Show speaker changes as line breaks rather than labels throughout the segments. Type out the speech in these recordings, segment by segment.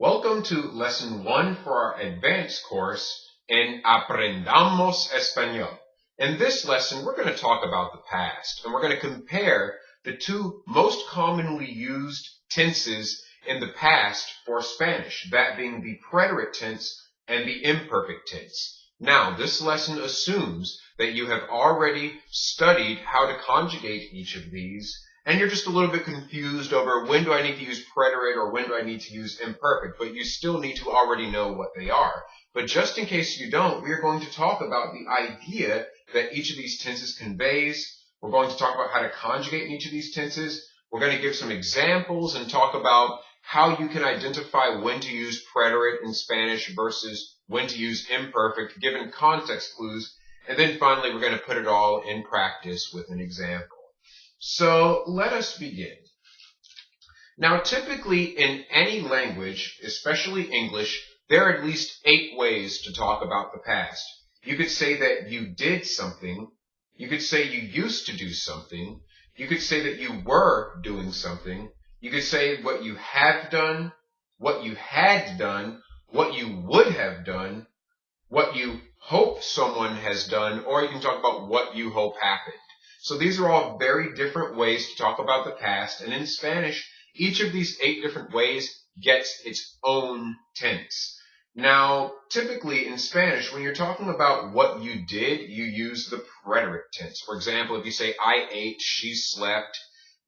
Welcome to Lesson 1 for our advanced course in Aprendamos Español. In this lesson, we're going to talk about the past, and we're going to compare the two most commonly used tenses in the past for Spanish, that being the preterite tense and the imperfect tense. Now, this lesson assumes that you have already studied how to conjugate each of these, and you're just a little bit confused over when do I need to use preterite or when do I need to use imperfect, but you still need to already know what they are. But just in case you don't, we are going to talk about the idea that each of these tenses conveys. We're going to talk about how to conjugate in each of these tenses. We're going to give some examples and talk about how you can identify when to use preterite in Spanish versus when to use imperfect, given context clues. And then finally, we're going to put it all in practice with an example. So let us begin. Now, typically in any language, especially English, there are at least 8 ways to talk about the past. You could say that you did something. You could say you used to do something. You could say that you were doing something. You could say what you have done, what you had done, what you would have done, what you hope someone has done, or you can talk about what you hope happened. So these are all very different ways to talk about the past, and in Spanish, each of these 8 different ways gets its own tense. Now, typically in Spanish, when you're talking about what you did, you use the preterite tense. For example, if you say, I ate, she slept,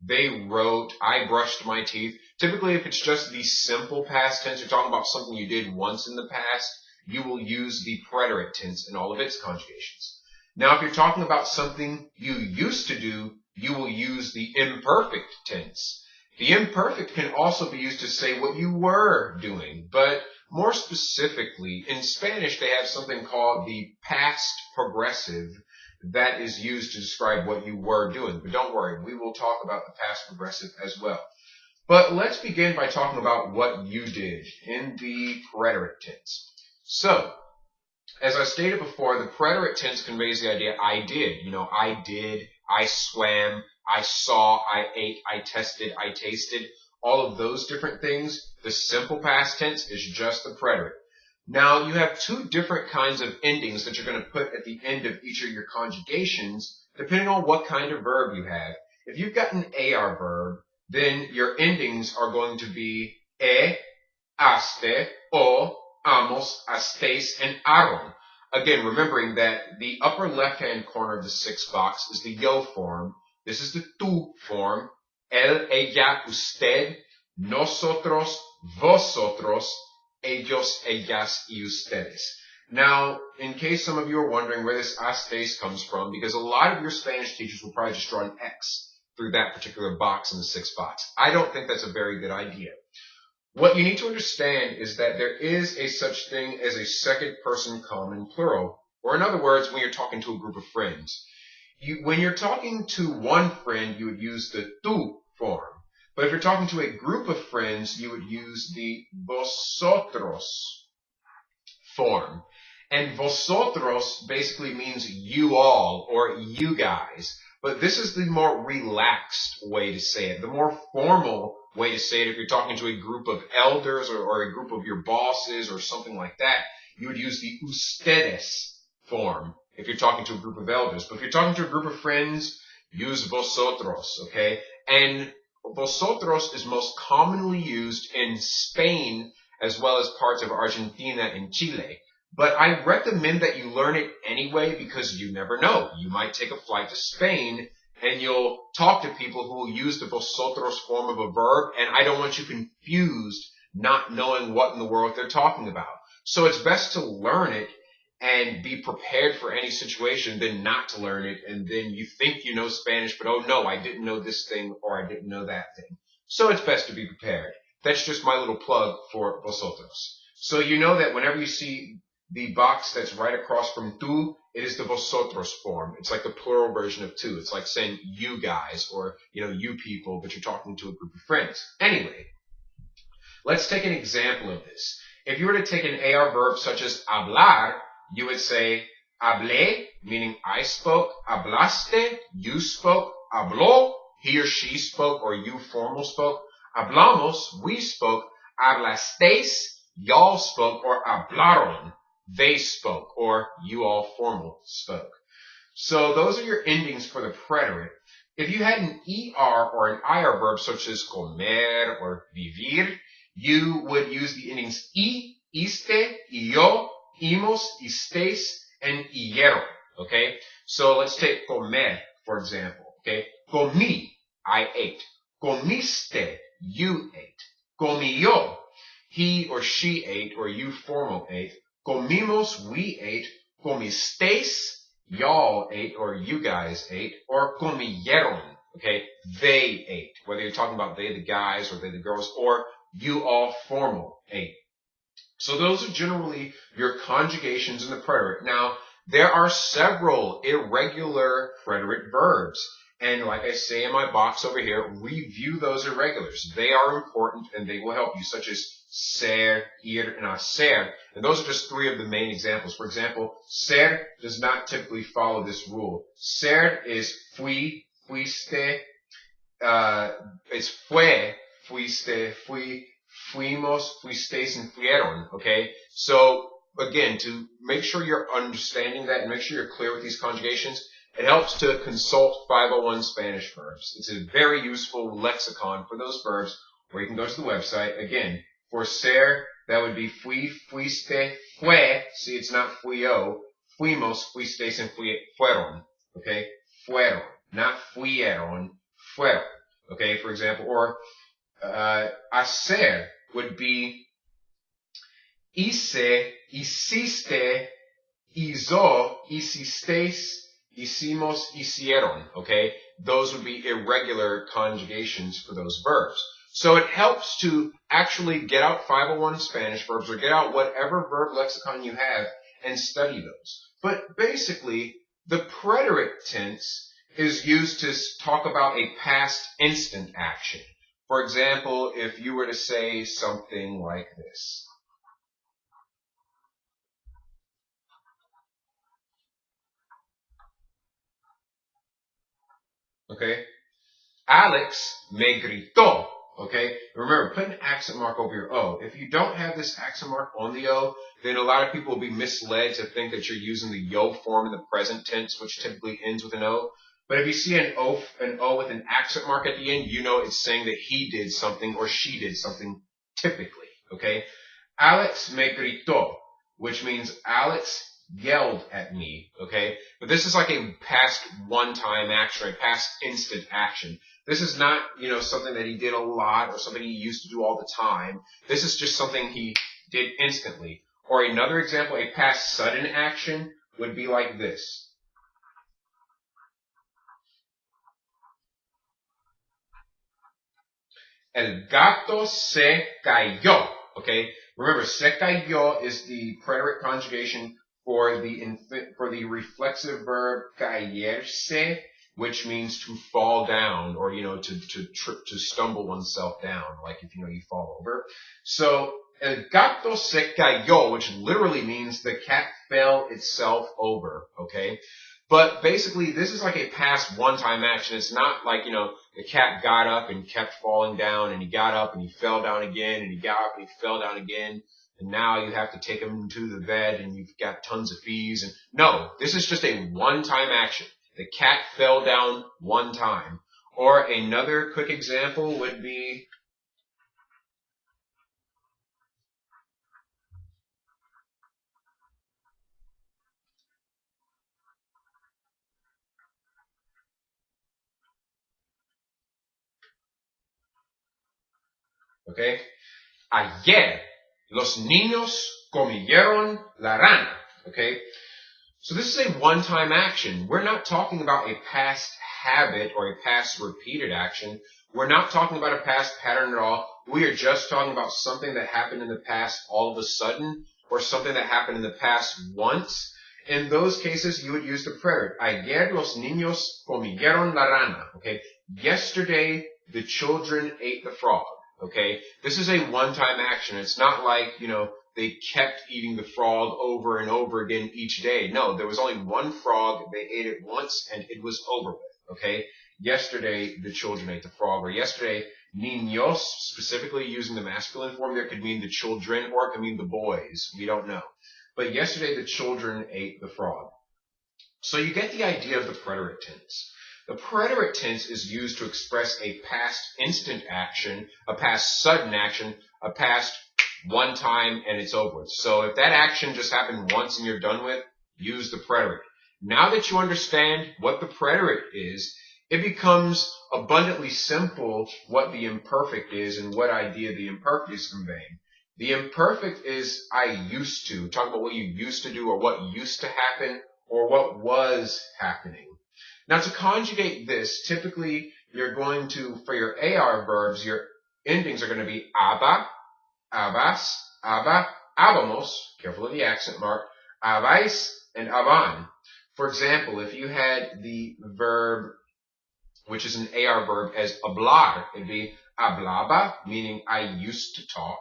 they wrote, I brushed my teeth. Typically, if it's just the simple past tense, you're talking about something you did once in the past, you will use the preterite tense in all of its conjugations. Now, if you're talking about something you used to do, you will use the imperfect tense. The imperfect can also be used to say what you were doing, but more specifically, in Spanish, they have something called the past progressive that is used to describe what you were doing. But don't worry, we will talk about the past progressive as well. But let's begin by talking about what you did in the preterite tense. So, as I stated before, the preterite tense conveys the idea I did. I did, I swam, I saw, I ate, I tested, I tasted. All of those different things. The simple past tense is just the preterite. Now, you have 2 different kinds of endings that you're going to put at the end of each of your conjugations, depending on what kind of verb you have. If you've got an AR verb, then your endings are going to be aste, o, amos, astéis, and aron. Again, remembering that the upper left-hand corner of the 6th box is the yo form. This is the tú form. Él, ella, usted, nosotros, vosotros, ellos, ellas, y ustedes. Now, in case some of you are wondering where this astéis comes from, because a lot of your Spanish teachers will probably just draw an X through that particular box in the 6th box. I don't think that's a very good idea. What you need to understand is that there is a such thing as a second person common plural. Or in other words, when you're talking to a group of friends. When you're talking to one friend, you would use the tú form. But if you're talking to a group of friends, you would use the vosotros form. And vosotros basically means you all or you guys. But this is the more relaxed way to say it, the more formal way to say it. If you're talking to a group of elders or a group of your bosses or something like that, you would use the ustedes form if you're talking to a group of elders. But if you're talking to a group of friends, use vosotros, okay? And vosotros is most commonly used in Spain as well as parts of Argentina and Chile. But I recommend that you learn it anyway because you never know. You might take a flight to Spain and you'll talk to people who will use the vosotros form of a verb, and I don't want you confused not knowing what in the world they're talking about. So it's best to learn it and be prepared for any situation than not to learn it, and then you think you know Spanish, but oh no, I didn't know this thing or I didn't know that thing. So it's best to be prepared. That's just my little plug for vosotros. So you know that whenever you see the box that's right across from tú, it is the vosotros form. It's like the plural version of tú. It's like saying you guys or, you people, but you're talking to a group of friends. Anyway, let's take an example of this. If you were to take an AR verb such as hablar, you would say hablé, meaning I spoke, hablaste, you spoke, habló, he or she spoke or you formal spoke, hablamos, we spoke, Hablasteis, y'all spoke, or hablaron, they spoke, or you all formal spoke. So those are your endings for the preterite. If you had an ER or an IR verb such as comer or vivir, you would use the endings iste, yo, imos, istes, and ieron. Okay? So let's take comer, for example. Okay? Comí, I ate. Comiste, you ate. Comió, he or she ate, or you formal ate. Comimos, we ate. Comisteis, y'all ate, or you guys ate. Or comieron, okay? They ate. Whether you're talking about they, the guys, or they, the girls, or you all formal ate. So those are generally your conjugations in the preterite. Now, there are several irregular preterite verbs. And like I say in my box over here, review those irregulars. They are important and they will help you, such as ser, ir, and hacer. And those are just three of the main examples. For example, ser does not typically follow this rule. Ser is fui, fuiste, it's fue, fuiste, fui, fuimos, fuisteis, and fueron, okay? So, again, to make sure you're understanding that and make sure you're clear with these conjugations, it helps to consult 501 Spanish verbs. It's a very useful lexicon for those verbs, or you can go to the website. Again, for ser, that would be fui, fuiste, fue. See, it's not fuio. Fuimos, fuisteis, and fueron. Okay? Fueron. Not fueron. Fueron. Okay, for example, or hacer would be hice, hiciste, hizo, hicisteis, hicimos, hicieron, okay? Those would be irregular conjugations for those verbs. So it helps to actually get out 501 Spanish verbs or get out whatever verb lexicon you have and study those. But basically, the preterite tense is used to talk about a past instant action. For example, if you were to say something like this. Okay? Alex me gritó. Okay? Remember, put an accent mark over your O. If you don't have this accent mark on the O, then a lot of people will be misled to think that you're using the yo form in the present tense, which typically ends with an O. But if you see an O with an accent mark at the end, you know it's saying that he did something or she did something typically. Okay? Alex me gritó, which means Alex yelled at me, okay? But this is like a past one-time action, a past instant action. This is not, something that he did a lot or something he used to do all the time. This is just something he did instantly. Or another example, a past sudden action would be like this. El gato se cayó, okay? Remember, se cayó is the preterite conjugation for the reflexive verb caerse, which means to fall down or to stumble oneself down, like if you fall over. So el gato se cayó, which literally means the cat fell itself over, okay? But basically, this is like a past one-time action. It's not like, the cat got up and kept falling down, and he got up and he fell down again, and he got up and he fell down again. And now you have to take him to the vet and you've got tons of fees. And no, this is just a one-time action. The cat fell down one time. Or another quick example would be, okay, ayer los niños comieron la rana, okay? So this is a one-time action. We're not talking about a past habit or a past repeated action. We're not talking about a past pattern at all. We are just talking about something that happened in the past all of a sudden or something that happened in the past once. In those cases, you would use the preterite. Ayer los niños comieron la rana, okay? Yesterday, the children ate the frog, okay? This is a one-time action. It's not like, they kept eating the frog over and over again each day. No, there was only one frog. They ate it once and it was over with, okay? Yesterday, the children ate the frog, or yesterday, Niños, specifically using the masculine form, there could mean the children or it could mean the boys. We don't know. But yesterday the children ate the frog. So you get the idea of the preterite tense. The preterite tense is used to express a past instant action, a past sudden action, a past one time and it's over with. So if that action just happened once and you're done with, use the preterite. Now that you understand what the preterite is, it becomes abundantly simple what the imperfect is and what idea the imperfect is conveying. The imperfect is I used to. Talk about what you used to do or what used to happen or what was happening. Now to conjugate this, typically you're going to, for your AR verbs, your endings are going to be aba, abas, aba, abamos, careful of the accent mark, abais, and aban. For example, if you had the verb, which is an AR verb, as hablar, it'd be hablaba, meaning I used to talk.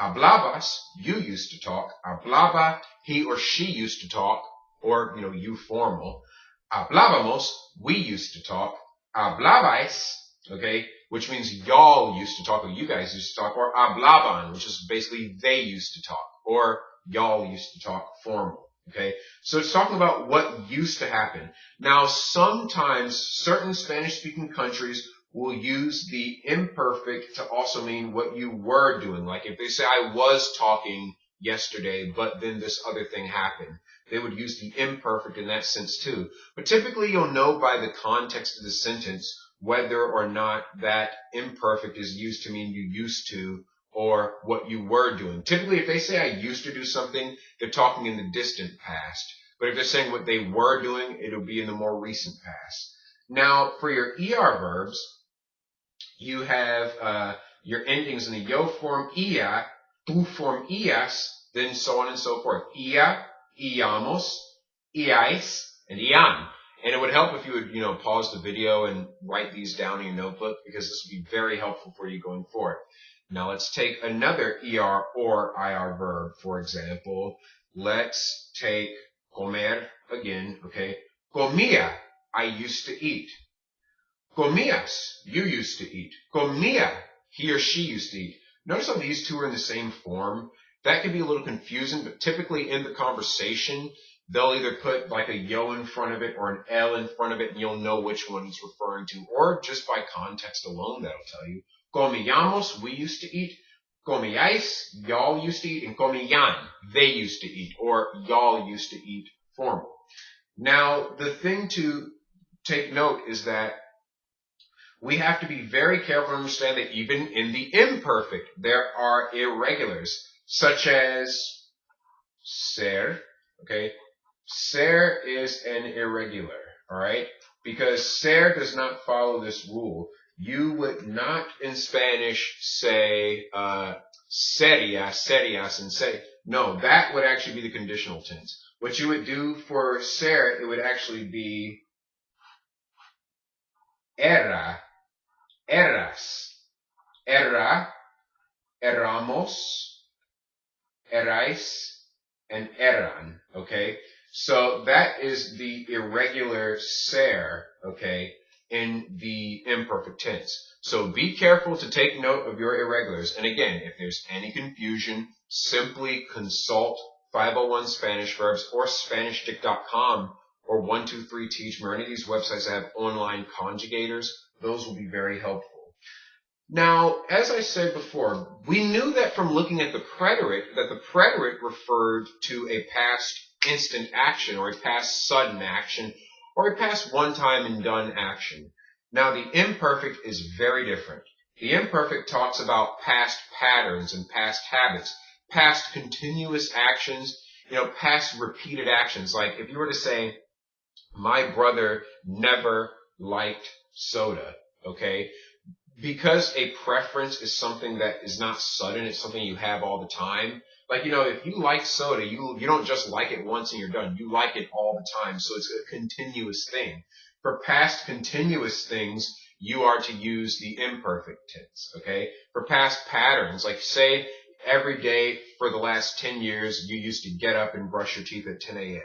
Hablabas, you used to talk. Hablaba, he or she used to talk, or, you formal. Hablábamos, we used to talk. Hablabais, okay, which means y'all used to talk, or you guys used to talk, or hablaban, which is basically they used to talk, or y'all used to talk, formal. Okay, so it's talking about what used to happen. Now, sometimes certain Spanish-speaking countries will use the imperfect to also mean what you were doing. Like if they say, I was talking yesterday, but then this other thing happened. They would use the imperfect in that sense too. But typically you'll know by the context of the sentence whether or not that imperfect is used to mean you used to or what you were doing. Typically, if they say I used to do something, they're talking in the distant past. But if they're saying what they were doing, it'll be in the more recent past. Now, for your ER verbs, you have your endings in the yo form ia, tu form ias, then so on and so forth. Ia, iamos, iais, and ian. And it would help if you would, pause the video and write these down in your notebook because this would be very helpful for you going forward. Now let's take another ER or IR verb, for example. Let's take comer again, okay? Comía, I used to eat. Comías, you used to eat. Comía, he or she used to eat. Notice how these two are in the same form. That can be a little confusing, but typically in the conversation, they'll either put like a yo in front of it or an L in front of it, and you'll know which one it's referring to, or just by context alone, that'll tell you. Comíamos, we used to eat. Comíais, y'all used to eat. And comían, they used to eat, or y'all used to eat formal. Now, the thing to take note is that we have to be very careful to understand that even in the imperfect, there are irregulars, such as ser, okay? Ser is an irregular, all right? Because ser does not follow this rule. You would not in Spanish say seria, serias, and say. No, that would actually be the conditional tense. What you would do for ser, it would actually be era, eras, era, eramos, erais, and eran, okay? So that is the irregular ser, okay, in the imperfect tense. So be careful to take note of your irregulars. And again, if there's any confusion, simply consult 501 Spanish Verbs or SpanishDict.com or 123 Teach Me, or any of these websites that have online conjugators. Those will be very helpful. Now, as I said before, we knew that from looking at the preterite, that the preterite referred to a past instant action or a past sudden action or a past one time and done action. Now, the imperfect is very different. The imperfect talks about past patterns and past habits, past continuous actions, past repeated actions. Like if you were to say, my brother never liked soda, okay? Because a preference is something that is not sudden, it's something you have all the time. Like, if you like soda, you don't just like it once and you're done. You like it all the time. So it's a continuous thing. For past continuous things, you are to use the imperfect tense, okay? For past patterns, like say every day for the last 10 years, you used to get up and brush your teeth at 10 a.m.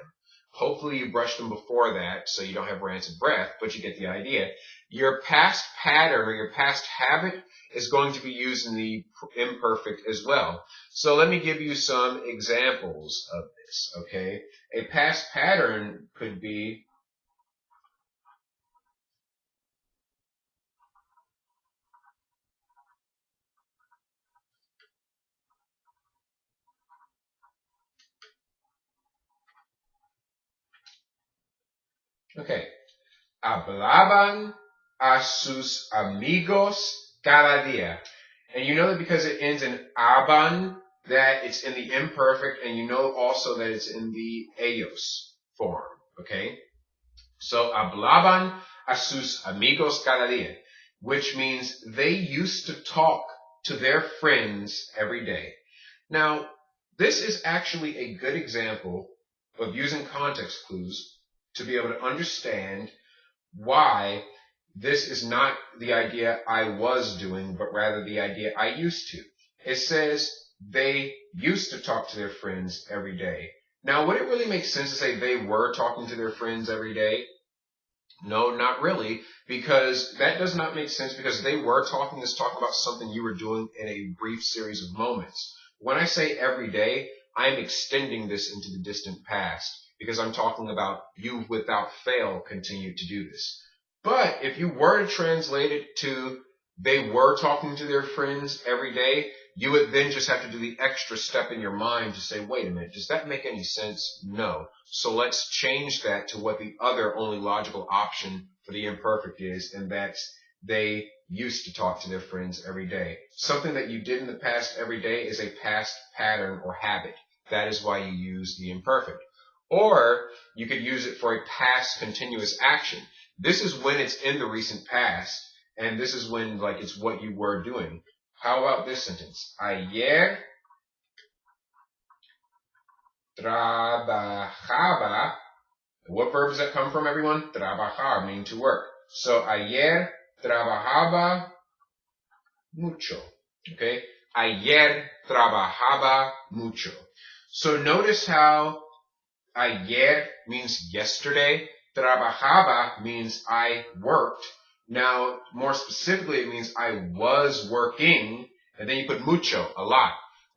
Hopefully you brushed them before that so you don't have rancid breath, but you get the idea. Your past pattern or your past habit is going to be used in the imperfect as well. So let me give you some examples of this, okay? A past pattern could be okay. Hablaban a sus amigos cada día. And you know that because it ends in aban, that it's in the imperfect, and you know also that it's in the ellos form, okay? So, hablaban a sus amigos cada día, which means they used to talk to their friends every day. Now, this is actually a good example of using context clues to be able to understand why this is not the idea I was doing, but rather the idea I used to. It says they used to talk to their friends every day. Now, would it really make sense to say they were talking to their friends every day? No, not really, because that does not make sense, because they were talking is talking about something you were doing in a brief series of moments. When I say every day, I'm extending this into the distant past, because I'm talking about you without fail continue to do this. But if you were to translate it to they were talking to their friends every day, you would then just have to do the extra step in your mind to say, wait a minute, does that make any sense? No. So let's change that to what the other only logical option for the imperfect is, and that's they used to talk to their friends every day. Something that you did in the past every day is a past pattern or habit. That is why you use the imperfect. Or you could use it for a past continuous action. This is when it's in the recent past, and this is when, like, it's what you were doing. How about this sentence? Ayer trabajaba. What verb does that come from, everyone? Trabajar, meaning to work. So, ayer trabajaba mucho. Okay? Ayer trabajaba mucho. So notice how ayer means yesterday. Trabajaba means I worked. Now, more specifically, it means I was working, and then you put mucho, a lot.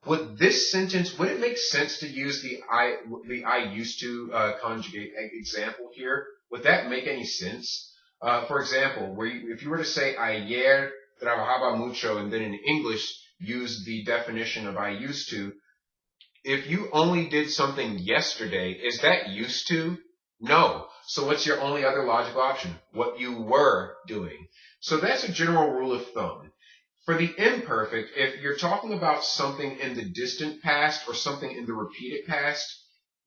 Would this sentence, would it make sense to use the I used to conjugate example here? Would that make any sense? For example, if you were to say ayer trabajaba mucho, and then in English use the definition of I used to, if you only did something yesterday, is that used to? No. So what's your only other logical option? What you were doing. So that's a general rule of thumb. For the imperfect, if you're talking about something in the distant past or something in the repeated past,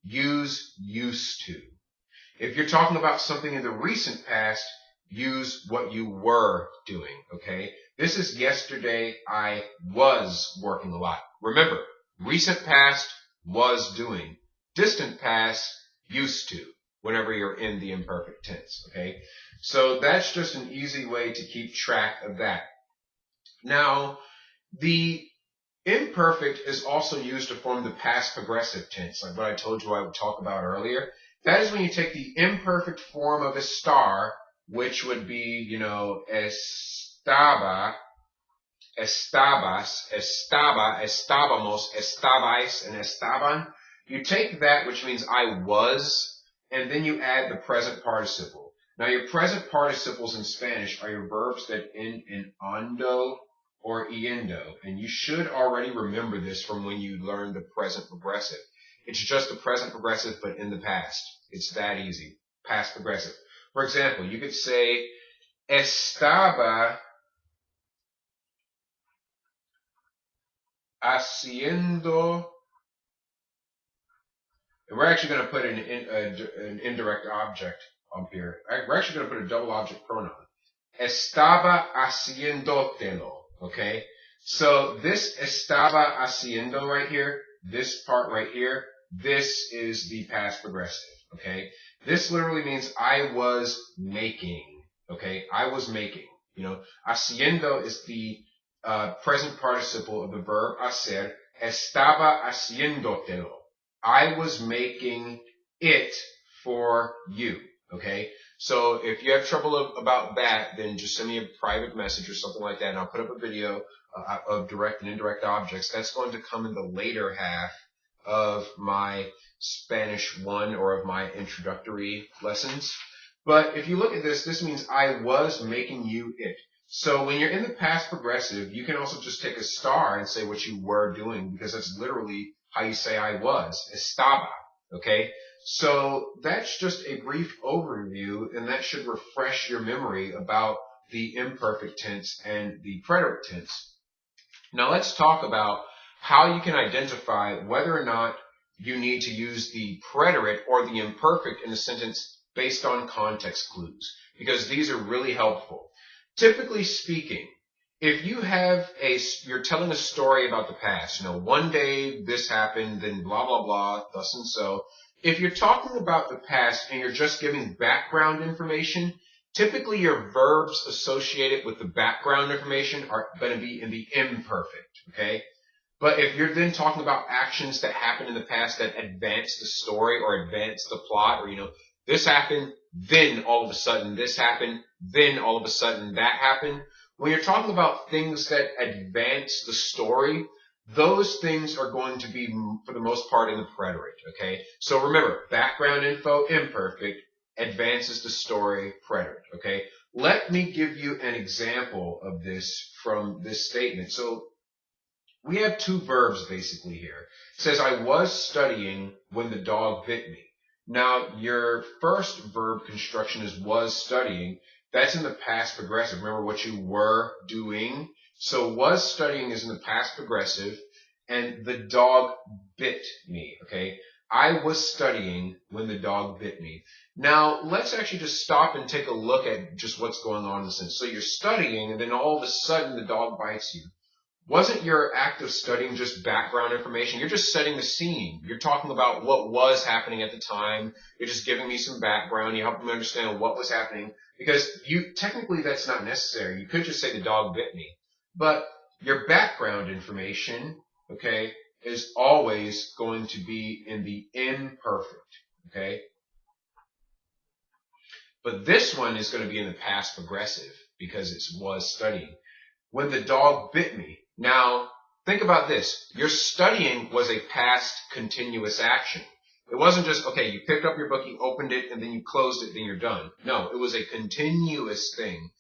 use used to. If you're talking about something in the recent past, use what you were doing, okay? This is yesterday, I was working a lot. Remember, recent past, was doing. Distant past, used to, whenever you're in the imperfect tense, okay? So that's just an easy way to keep track of that. Now, the imperfect is also used to form the past progressive tense, like what I told you I would talk about earlier. That is when you take the imperfect form of estar, which would be, estaba, estabas, estaba, estábamos, estabais, and estaban. You take that, which means I was, and then you add the present participle. Now, your present participles in Spanish are your verbs that end in ando or iendo, and you should already remember this from when you learned the present progressive. It's just the present progressive, but in the past. It's that easy. Past progressive. For example, you could say, estaba haciendo. And we're actually going to put an indirect object up here. We're actually going to put a double object pronoun. Estaba haciéndotelo. Okay? So this estaba haciendo right here, this part right here, this is the past progressive. Okay? This literally means I was making. Okay? I was making. Haciendo is the present participle of the verb hacer. Estaba haciéndotelo. I was making it for you, okay? So if you have trouble about that, then just send me a private message or something like that, and I'll put up a video of direct and indirect objects. That's going to come in the later half of my Spanish 1 or of my introductory lessons. But if you look at this, this means I was making you it. So when you're in the past progressive, you can also just take a star and say what you were doing, because that's literally how you say I was. Estaba, okay? So that's just a brief overview, and that should refresh your memory about the imperfect tense and the preterite tense. Now let's talk about how you can identify whether or not you need to use the preterite or the imperfect in a sentence based on context clues, because these are really helpful. Typically speaking, if you have you're telling a story about the past, one day this happened, then blah, blah, blah, thus and so. If you're talking about the past and you're just giving background information, typically your verbs associated with the background information are going to be in the imperfect, okay? But if you're then talking about actions that happened in the past that advance the story or advance the plot, or, this happened, then all of a sudden this happened, then all of a sudden that happened. When you're talking about things that advance the story, those things are going to be, for the most part, in the preterite, okay? So remember, background info, imperfect, advances the story, preterite, okay? Let me give you an example of this from this statement. So we have two verbs basically here. It says, I was studying when the dog bit me. Now, your first verb construction is was studying. That's in the past progressive. Remember what you were doing. So was studying is in the past progressive, and the dog bit me, okay? I was studying when the dog bit me. Now, let's actually just stop and take a look at just what's going on in the sentence. So you're studying, and then all of a sudden the dog bites you. Wasn't your act of studying just background information? You're just setting the scene. You're talking about what was happening at the time. You're just giving me some background. You help me understand what was happening. Because technically that's not necessary. You could just say the dog bit me. But your background information, okay, is always going to be in the imperfect, okay? But this one is going to be in the past progressive because it was studying. When the dog bit me. Now, think about this. Your studying was a past continuous action. It wasn't just, okay, you picked up your book, you opened it, and then you closed it, then you're done. No, it was a continuous thing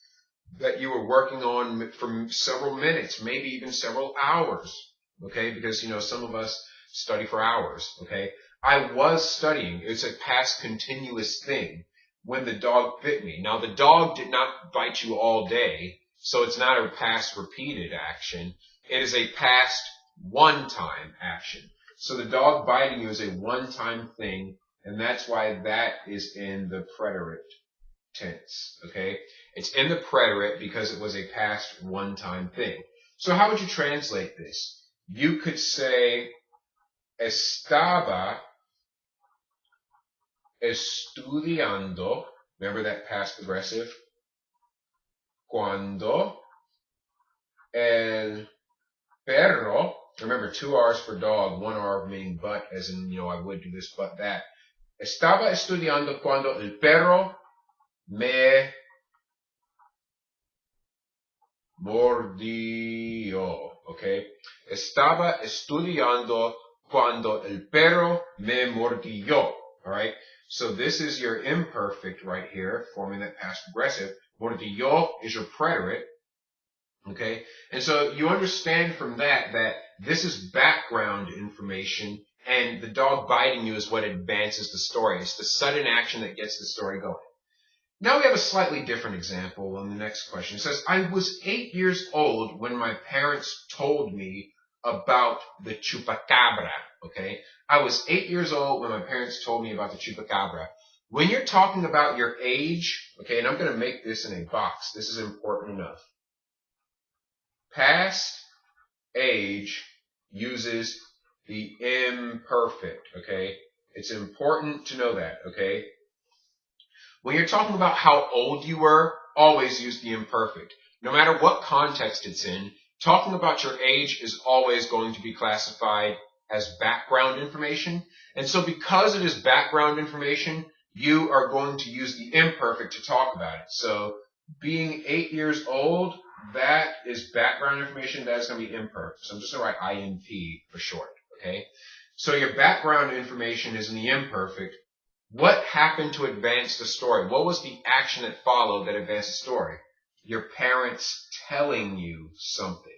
that you were working on for several minutes, maybe even several hours, okay? Because, some of us study for hours, okay? I was studying. It's a past continuous thing when the dog bit me. Now, the dog did not bite you all day, so it's not a past repeated action. It is a past one-time action. So the dog biting you is a one-time thing, and that's why that is in the preterite tense, okay? It's in the preterite because it was a past one-time thing. So how would you translate this? You could say, estaba estudiando, remember that past progressive? Cuando el perro, remember 2 R's for dog, 1 R meaning but, as in, I would do this, but that. Estaba estudiando cuando el perro me mordió, okay? Estaba estudiando cuando el perro me mordió, all right? So this is your imperfect right here, forming that past progressive. Mordió is your preterite, okay? And so you understand from that this is background information, and the dog biting you is what advances the story. It's the sudden action that gets the story going. Now we have a slightly different example on the next question. It says, I was 8 years old when my parents told me about the chupacabra, okay? I was 8 years old when my parents told me about the chupacabra. When you're talking about your age, okay, and I'm going to make this in a box. This is important enough. Past age uses the imperfect, okay? It's important to know that, okay? When you're talking about how old you were, always use the imperfect. No matter what context it's in, talking about your age is always going to be classified as background information. And so because it is background information, you are going to use the imperfect to talk about it. So being 8 years old, that is background information. That is going to be imperfect. So I'm just going to write INP for short, okay? So your background information is in the imperfect. What happened to advance the story? What was the action that followed that advanced the story? Your parents telling you something.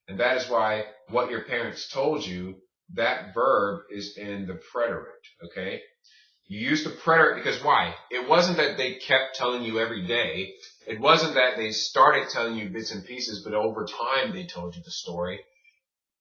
And that is why what your parents told you, that verb is in the preterite, okay? You use the preterite because why? It wasn't that they kept telling you every day. It wasn't that they started telling you bits and pieces, but over time they told you the story.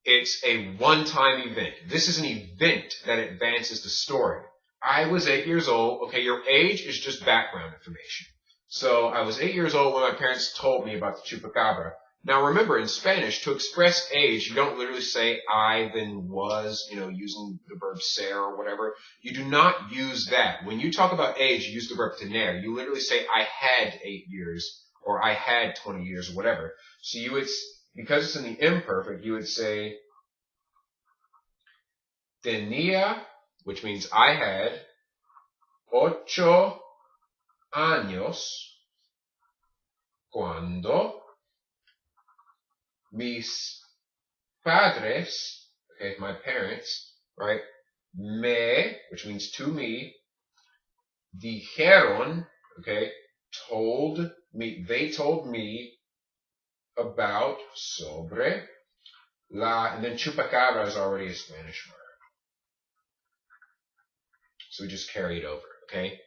It's a one-time event. This is an event that advances the story. I was 8 years old. Okay, your age is just background information. So I was 8 years old when my parents told me about the chupacabra. Now remember, in Spanish, to express age, you don't literally say I, then was, using the verb ser or whatever. You do not use that. When you talk about age, you use the verb tener. You literally say I had 8 years or I had 20 years or whatever. So you would, because it's in the imperfect, you would say tenía, which means I had 8 años cuando mis padres, okay, my parents, right, me, which means to me, dijeron, okay, they told me about, sobre, and then chupacabra is already a Spanish word. So we just carry it over, okay?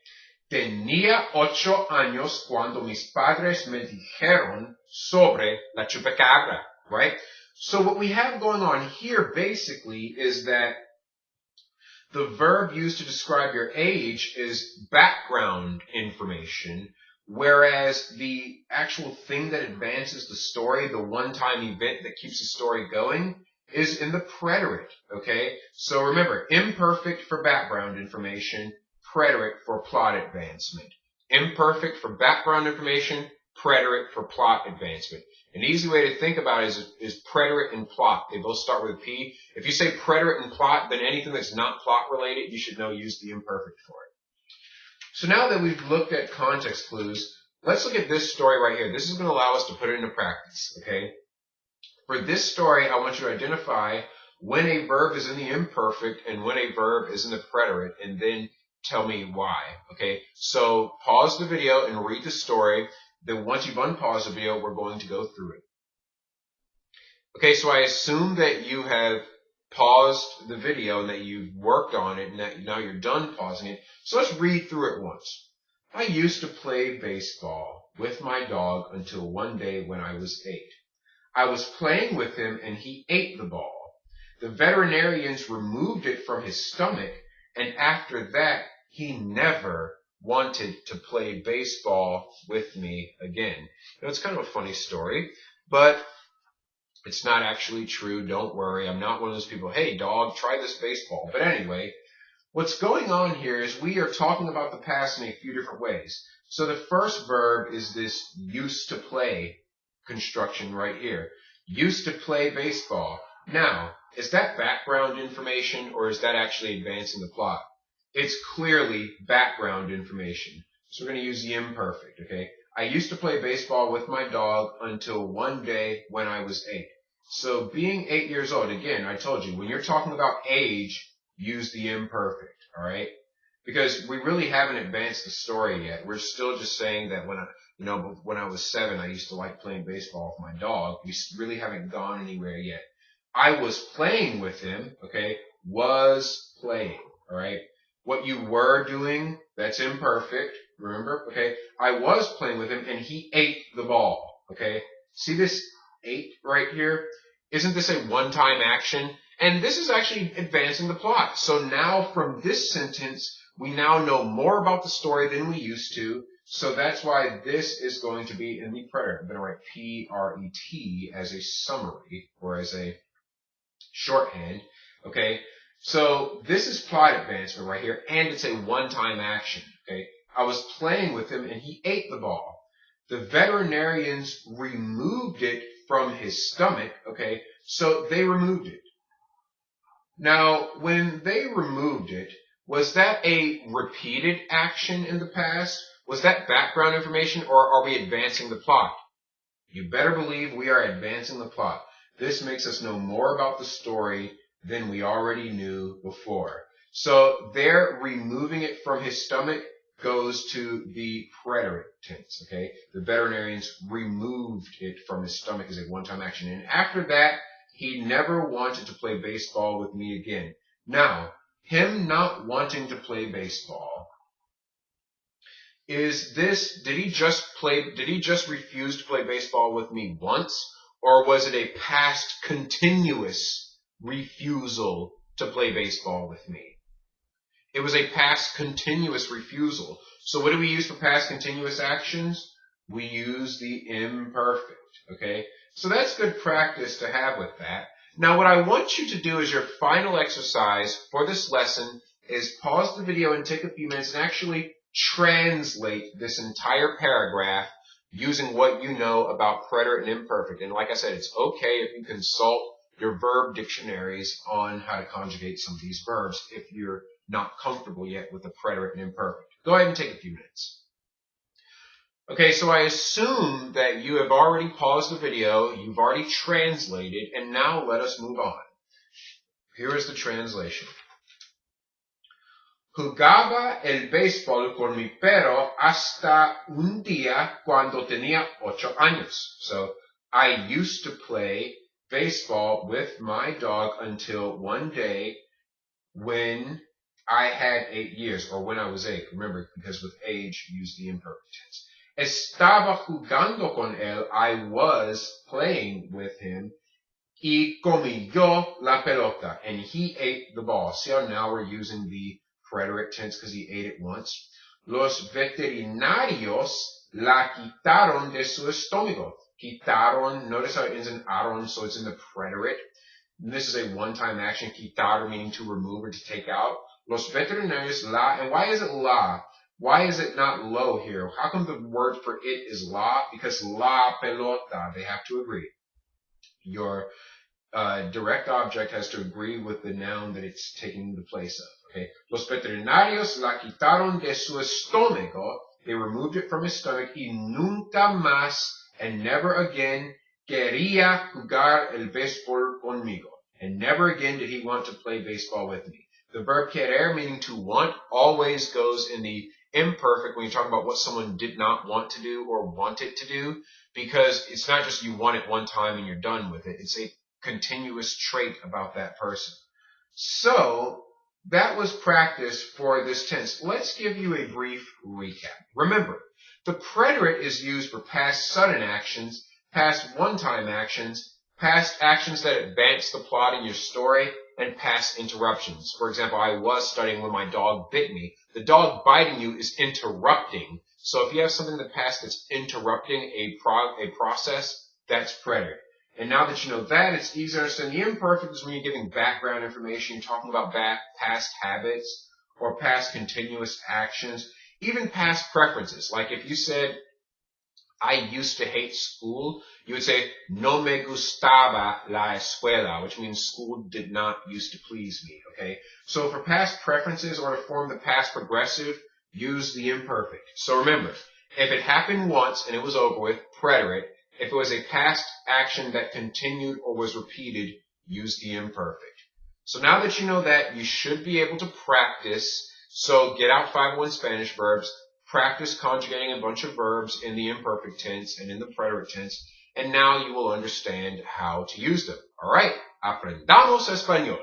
Tenía 8 años cuando mis padres me dijeron sobre la chupacabra, right? So what we have going on here basically is that the verb used to describe your age is background information, whereas the actual thing that advances the story, the one-time event that keeps the story going, is in the preterite, okay? So remember, imperfect for background information, preterite for plot advancement. Imperfect for background information, preterite for plot advancement. An easy way to think about it is preterite and plot. They both start with a P. If you say preterite and plot, then anything that's not plot related, you should know use the imperfect for it. So now that we've looked at context clues, let's look at this story right here. This is going to allow us to put it into practice, okay? For this story, I want you to identify when a verb is in the imperfect and when a verb is in the preterite, and then tell me why, okay? So pause the video and read the story. Then once you've unpaused the video, we're going to go through it. Okay, so I assume that you have paused the video and that you've worked on it and that now you're done pausing it. So let's read through it once. I used to play baseball with my dog until one day when I was 8. I was playing with him and he ate the ball. The veterinarians removed it from his stomach, and after that, he never wanted to play baseball with me again. It's kind of a funny story, but it's not actually true. Don't worry. I'm not one of those people, hey, dog, try this baseball. But anyway, what's going on here is we are talking about the past in a few different ways. So the first verb is this used to play construction right here. Used to play baseball. Now, is that background information or is that actually advancing the plot? It's clearly background information. So we're going to use the imperfect, okay? I used to play baseball with my dog until one day when I was 8. So being 8 years old, again, I told you, when you're talking about age, use the imperfect, all right? Because we really haven't advanced the story yet. We're still just saying that when I was 7, I used to like playing baseball with my dog. We really haven't gone anywhere yet. I was playing with him, okay? Was playing, all right? What you were doing, that's imperfect, remember? Okay, I was playing with him and he ate the ball, okay? See this ate right here? Isn't this a one-time action? And this is actually advancing the plot. So now from this sentence, we now know more about the story than we used to. So that's why this is going to be in the preterite. I'm going to write P-R-E-T as a summary or as a shorthand, okay? So this is plot advancement right here, and it's a one-time action, okay? I was playing with him, and he ate the ball. The veterinarians removed it from his stomach, okay? So they removed it. Now, when they removed it, Was that a repeated action in the past? Was that background information, or are we advancing the plot? You better believe we are advancing the plot. This makes us know more about the story than we already knew before. So there, removing it from his stomach goes to the preterite tense, okay? The veterinarians removed it from his stomach as a one-time action. And after that, he never wanted to play baseball with me again. Now, him not wanting to play baseball, did he just refuse to play baseball with me once? Or was it a past continuous refusal to play baseball with me? It was a past continuous refusal. So what do we use for past continuous actions? We use the imperfect, okay? So that's good practice to have with that. Now what I want you to do as your final exercise for this lesson is pause the video and take a few minutes and actually translate this entire paragraph using what you know about preterite and imperfect. And like I said, it's okay if you consult your verb dictionaries on how to conjugate some of these verbs if you're not comfortable yet with the preterite and imperfect. Go ahead and take a few minutes. Okay, so I assume that you have already paused the video, you've already translated, and now let us move on. Here is the translation. Jugaba el béisbol con mi perro hasta un día cuando tenía 8 años. So, I used to play baseball with my dog until one day when I had 8 years, or when I was 8. Remember, because with age, you use the imperfect tense. Estaba jugando con él, I was playing with him, y comió la pelota, and he ate the ball. See how now we're using the preterite tense because he ate it once. Los veterinarios la quitaron de su estómago. Quitaron, notice how it ends in aron, so it's in the preterite. And this is a one-time action, quitar, meaning to remove or to take out. Los veterinarios la, and why is it la? Why is it not lo here? How come the word for it is la? Because la pelota, they have to agree. Your direct object has to agree with the noun that it's taking the place of. Okay. Los veterinarios la quitaron de su estómago. They removed it from his stomach. Y nunca más, and never again, quería jugar el béisbol conmigo. And never again did he want to play baseball with me. The verb querer, meaning to want, always goes in the imperfect when you talk about what someone did not want to do or wanted to do, because it's not just you want it one time and you're done with it. It's a continuous trait about that person. So that was practice for this tense. Let's give you a brief recap. Remember, the preterite is used for past sudden actions, past one-time actions, past actions that advance the plot in your story, and past interruptions. For example, I was studying when my dog bit me. The dog biting you is interrupting. So if you have something in the past that's interrupting a process, that's preterite. And now that you know that, it's easy to understand. The imperfect is when you're giving background information, you're talking about past habits or past continuous actions, even past preferences. Like if you said, I used to hate school, you would say, no me gustaba la escuela, which means school did not used to please me, okay? So for past preferences or to form the past progressive, use the imperfect. So remember, if it happened once and it was over with, preterite. If it was a past action that continued or was repeated, use the imperfect. So now that you know that, you should be able to practice. So get out 501 Spanish verbs, practice conjugating a bunch of verbs in the imperfect tense and in the preterite tense, and now you will understand how to use them. All right, aprendamos español.